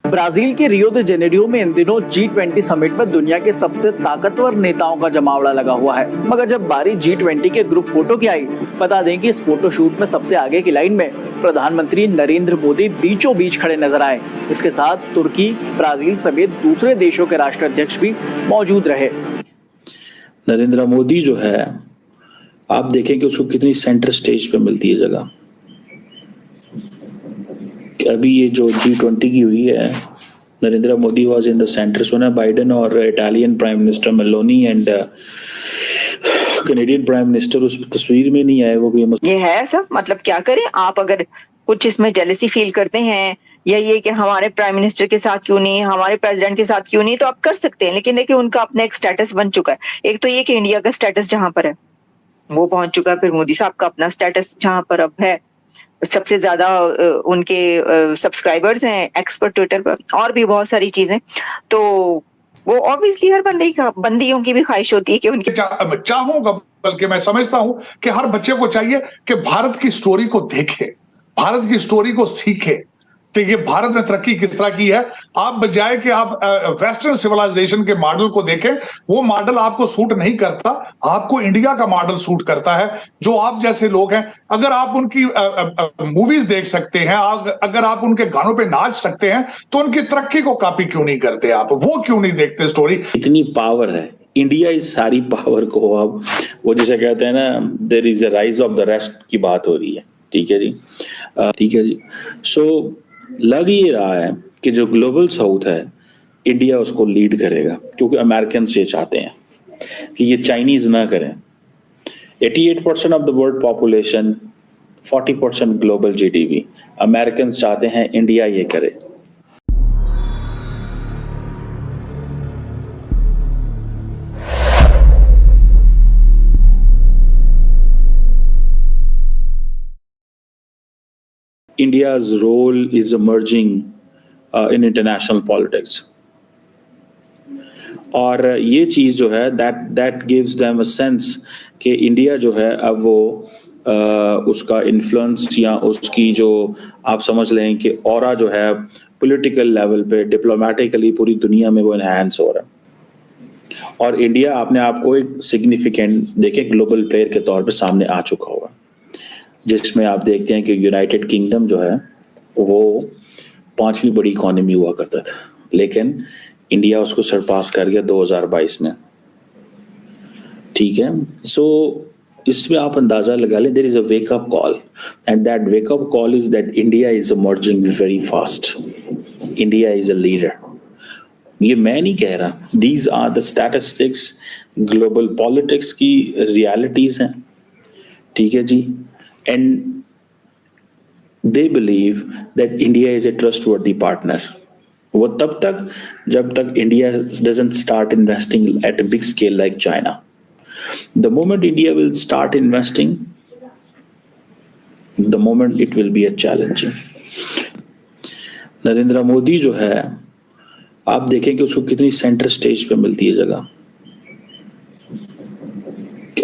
Brazil के रियो दे Janeiro में इन दिनों G20 समिट में दुनिया के सबसे ताकतवर नेताओं का जमावड़ा लगा हुआ है। मगर जब बारी G20 के ग्रुप फोटो की आई, बता दें कि इस फोटो शूट में सबसे आगे की लाइन में प्रधानमंत्री नरेंद्र मोदी बीचों बीच खड़े नजर आए। इसके साथ तुर्की, ब्राजील समेत दूसरे देशों के राष्ट्राध्यक्ष भी मौजूद रहे। नरेंद्र मोदी जो है, आप देखें कि उसको कितनी सेंटर स्टेज पे मिलती है जगह। अभी ये जो G20 की हुई है, Narendra Modi was in the centre. सुना बाइडेन और Italian prime minister Meloni and Canadian prime minister उस तस्वीर में नहीं आए। वो ये है ऐसा, मतलब क्या करें आप, अगर कुछ इसमें जेलसी फील करते हैं या ये कि हमारे प्राइम मिनिस्टर के साथ क्यों नहीं, हमारे प्रेसिडेंट के साथ क्यों नहीं, तो आप कर सकते हैं। लेकिन देखिए उनका अपना एक स्टेटस बन चुका है। एक तो ये कि इंडिया का स्टेटस जहां पर है वो पहुंच चुका है, फिर मोदी साहब का अपना स्टेटस जहां पर अब है, सबसे ज्यादा उनके सब्सक्राइबर्स हैं एक्स पर, ट्विटर पर, और भी बहुत सारी चीजें। तो वो ऑब्वियसली हर बंदियों की भी ख्वाहिश होती है कि उनके चाहूंगा, बल्कि मैं समझता हूं कि हर बच्चे को चाहिए कि भारत की स्टोरी को देखे, भारत की स्टोरी को सीखे कि ये भारत ने तरक्की किस तरह की है। आप बजाय कि आप वेस्टर्न सिविलाइजेशन के मॉडल को देखें, वो मॉडल आपको सूट नहीं करता, आपको इंडिया का मॉडल सूट करता है। जो आप जैसे लोग हैं, अगर आप उनकी मूवीज देख सकते हैं, अगर आप उनके गानों पे नाच सकते हैं, तो उनकी तरक्की को कॉपी क्यों नहीं करते आप? वो क्यों नहीं देखते स्टोरी? इतनी पावर है इंडिया, इस सारी पावर को अब वो जिसे कहते हैं ना, there is a rise of the rest की बात हो रही है। ठीक है जी, ठीक है जी। सो लग ये रहा है कि जो ग्लोबल साउथ है, इंडिया उसको लीड करेगा, क्योंकि अमेरिकन ये चाहते हैं कि ये चाइनीज ना करें। 88% of the world population, 40% global GDP, American चाहते हैं इंडिया ये करे। India's role is emerging in international politics. और ये चीज़ जो है that gives them a sense कि इंडिया जो है अब वो उसका इन्फ्लुएंस या उसकी जो आप समझ लें कि ऑरा जो है पॉलिटिकल लेवल पे, डिप्लोमेटिकली पूरी दुनिया में वो एनहांस हो रहा है। और इंडिया अपने आप को एक सिग्निफिकेंट देखें ग्लोबल प्लेयर के तौर पे सामने आ चुका हुआ, जिसमें आप देखते हैं कि यूनाइटेड किंगडम जो है वो 5वीं बड़ी इकोनॉमी हुआ करता था, लेकिन इंडिया उसको सरपास कर गया 2022 में। ठीक है, सो इसमें आप अंदाजा लगा लें, there is a wake up call, and that wake up call is that India is emerging very fast, India is a leader. ये मैं नहीं कह रहा, these are the statistics, global politics की रियलिटीज हैं। ठीक है जी, and they believe that India is a trustworthy partner. वो तब तक जब तक India doesn't start investing at a big scale like China. The moment India will start investing, the moment it will be a challenging. Narendra Modi जो है, आप देखें कि उसको कितनी सेंटर स्टेज पे मिलती है जगह।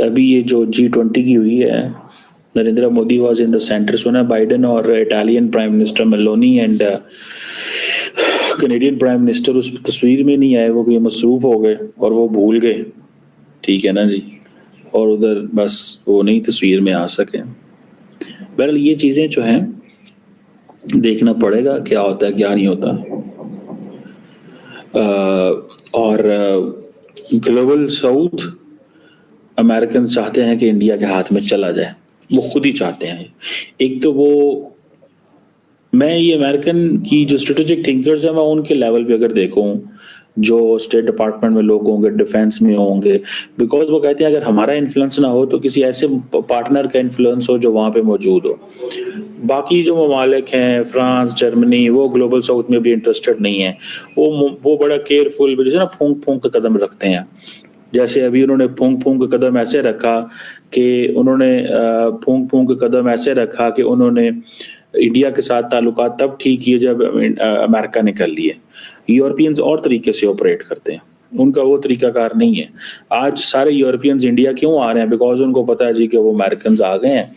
अभी ये जो G20 की हुई है, Narendra Modi was in the centre. सुना बाइडेन और Italian prime minister Meloni and Canadian prime minister उस तस्वीर में नहीं आए। वो भी मसरूफ हो गए और वो भूल गए, ठीक है ना जी, और उधर बस वो नहीं तस्वीर में आ सके। बहरहाल ये चीज़ें जो हैं देखना पड़ेगा क्या होता है क्या नहीं होता। और ग्लोबल साउथ, अमेरिकन चाहते हैं कि इंडिया के हाथ में चला जाए, वो खुद ही चाहते हैं। एक तो वो, मैं ये अमेरिकन की जो स्ट्रेटेजिक थिंकर्स हैं, मैं उनके लेवल पे अगर देखूं, जो स्टेट डिपार्टमेंट में लोग होंगे, डिफेंस में होंगे, बिकॉज वो कहते हैं अगर हमारा इन्फ्लुएंस ना हो तो किसी ऐसे पार्टनर का इन्फ्लुएंस हो जो वहाँ पे मौजूद हो। बाकी जो ममालिक हैं, फ्रांस, जर्मनी, वो ग्लोबल साउथ में भी इंटरेस्टेड नहीं है। वो बड़ा केयरफुल, जैसे ना फूंक फूंक का कदम रखते हैं। जैसे अभी उन्होंने फूंक फूंक का कदम ऐसे रखा कि उन्होंने इंडिया के साथ ताल्लुकात तब ठीक किए जब अमेरिका ने कर लिए। यूरोपियंस और तरीके से ऑपरेट करते हैं, उनका वो तरीकाकार नहीं है। आज सारे यूरोपियंस इंडिया क्यों आ रहे हैं? बिकॉज उनको पता है जी कि वो अमेरिकन आ गए हैं,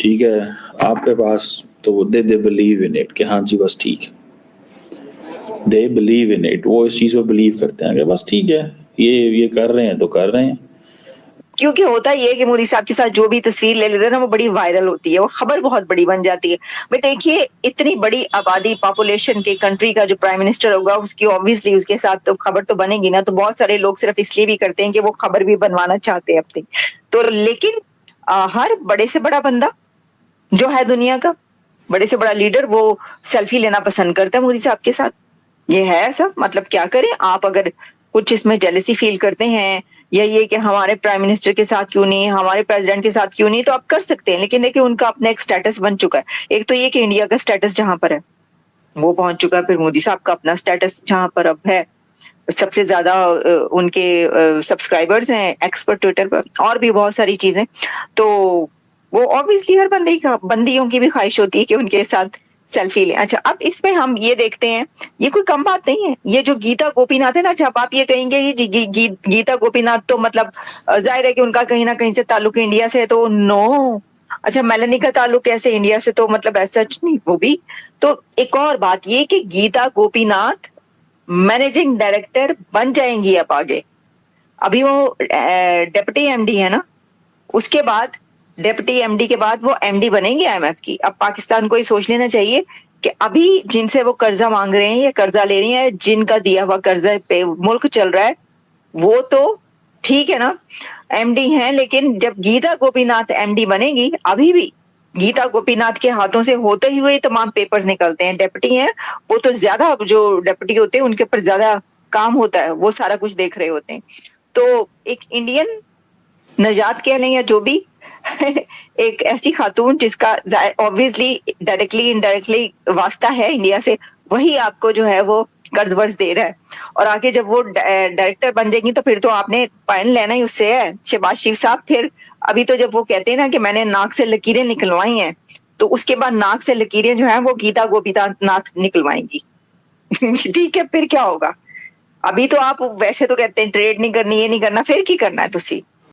ठीक है आपके पास, तो दे बिलीव इन इट कि हाँ जी बस ठीक है। दे बिलीव इन इट, वो इस चीज पे बिलीव करते हैं कि बस ठीक है, ये कर रहे हैं तो कर रहे हैं। क्योंकि होता ये है कि मोदी साहब के साथ जो भी तस्वीर ले लेते हैं ना वो बड़ी वायरल होती है, वो खबर बहुत बड़ी बन जाती है। बट देखिए इतनी बड़ी आबादी पॉपुलेशन के कंट्री का जो प्राइम मिनिस्टर होगा उसकी ऑब्वियसली उसके साथ तो खबर तो बनेगी ना। तो बहुत सारे लोग सिर्फ इसलिए भी करते हैं कि वो खबर भी बनवाना चाहते हैं अपनी। तो लेकिन हर बड़े से बड़ा बंदा जो है दुनिया का, बड़े से बड़ा लीडर, वो सेल्फी लेना पसंद करता है मोदी साहब के साथ। ये है ऐसा, मतलब क्या करें आप, अगर कुछ इसमें जेलसी फील करते हैं या ये कि हमारे प्राइम मिनिस्टर के साथ क्यों नहीं, हमारे प्रेसिडेंट के साथ क्यों नहीं, तो आप कर सकते हैं। लेकिन देखिए उनका अपना एक स्टेटस बन चुका है। एक तो ये कि इंडिया का स्टेटस जहां पर है वो पहुंच चुका है, फिर मोदी साहब का अपना स्टेटस जहां पर अब है, सबसे ज्यादा उनके सब्सक्राइबर्स हैं एक्स पर, ट्विटर पर, और भी बहुत सारी चीजें। तो वो ऑब्वियसली हर बंदियों की भी ख्वाहिश होती है कि उनके साथ सेल्फी लें। अच्छा, अब इसमें हम ये देखते हैं, ये कोई कम बात नहीं है। ये जो गीता गोपीनाथ है ना, जब आप ये कहेंगे ये गीता गोपीनाथ तो मतलब जाहिर है कि उनका कहीं ना कहीं से ताल्लुक इंडिया से है, तो नो। अच्छा, मेलानी का ताल्लुक कैसे इंडिया से, तो मतलब ऐसा नहीं वो भी। तो एक और बात ये कि गीता गोपीनाथ मैनेजिंग डायरेक्टर बन जाएंगी अब आगे। अभी वो डेप्यूटी एमडी है ना, उसके बाद डेप्यूटी एमडी के बाद वो एमडी बनेंगे आईएमएफ की। अब पाकिस्तान को ये सोच लेना चाहिए कि अभी जिनसे वो कर्जा मांग रहे हैं या कर्जा ले रही हैं, जिनका दिया हुआ कर्जा पे मुल्क चल रहा है, वो तो ठीक है ना, एमडी हैं। लेकिन जब गीता गोपीनाथ एमडी बनेगी, अभी भी गीता गोपीनाथ के हाथों से होते हुए तमाम पेपर्स निकलते हैं। डेप्यूटी हैं वो तो ज्यादा, जो डेप्यूटी होते हैं उनके ऊपर ज्यादा काम होता है, वो सारा कुछ देख रहे होते हैं। तो एक इंडियन नजात कह लें या जो भी एक ऐसी खातून जिसका ऑब्वियसली डायरेक्टली इनडायरेक्टली वास्ता है इंडिया से, वही आपको जो है वो कर्ज वर्ज दे रहा है। और आगे जब वो डायरेक्टर बन जाएंगी तो फिर तो आपने फाइन लेना ही उससे है, शहबाज शरीफ साहब। फिर अभी तो जब वो कहते हैं ना कि मैंने नाक से लकीरें निकलवाई हैं, तो उसके बाद नाक से लकीरें जो है वो गीता गोपीनाथ निकलवाएंगी। ठीक है, फिर क्या होगा? अभी तो आप वैसे तो कहते हैं ट्रेड नहीं करनी, ये नहीं करना, फिर की करना है तुसी।